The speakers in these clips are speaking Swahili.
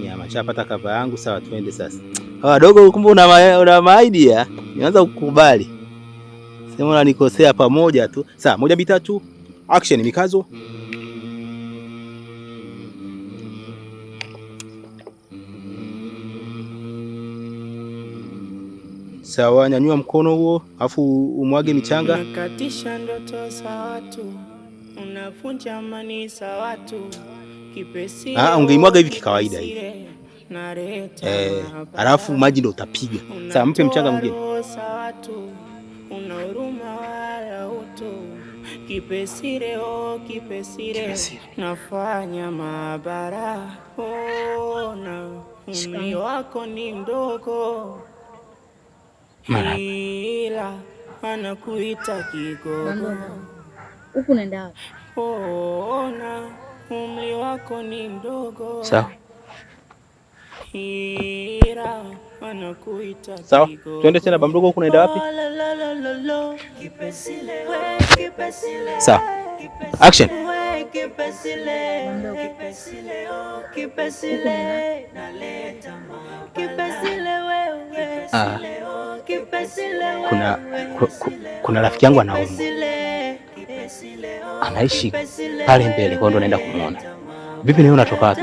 Nyama chapata kava yangu, sawa, twende sasa. Hawa dogo, kumbe una idea. Nianza kukubali. Sema unanikosea pamoja tu. Sawa, 1 2 3. Action, mikazo. Sawa, nyanyua mkono huo, afu umwage michanga. Unakatisha ndoto za watu, unavunja amani za watu. Kipesi. Ungeimwaga hivi kikawaida hivi. Alafu maji ndo utapiga. Sawa, mpe mchanga mwingine. Una huruma wala utu. Kipesile, oh kipesile, nafanya maabara. Ona umri wako ni mdogo, ila anakuita kigogo. Huku unaenda wapi? Ona umri wako ni mdogo. Sawa. Ila anakuita kigogo. Sawa, twende tena ba mdogo, huku unaenda wapi? Sawa. Action. Kuna rafiki yangu anaumwa. Anaishi pale mbele, kwa ndo naenda kumuona. Vipi leo unatoka wapi?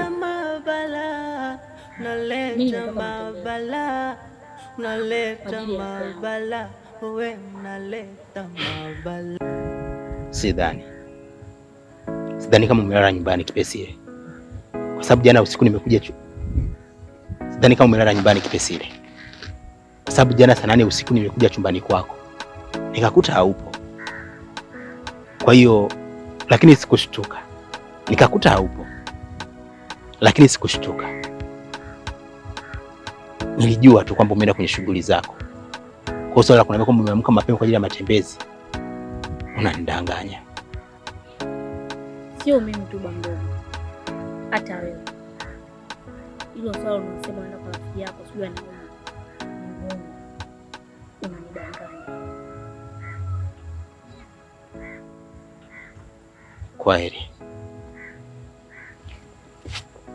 Sidhani kama umelala nyumbani Kipesile, kwa sababu jana usiku nimekuja sidhani kama umelala nyumbani Kipesile, kwa sababu jana saa 8 usiku nimekuja chumbani kwako nikakuta haupo. Kwa hiyo lakini sikushtuka, nikakuta haupo lakini sikushtuka. Nilijua tu kwamba umeenda kwenye shughuli zako. Kwa sababu kuna kwamba umeamka mapema kwa ajili ya matembezi. Unanidanganya. Sio mimi tu bamdogo, hata wewe. Hilo swala unasema unaenda kwa rafiki yako, sio anauma. Kwaheri.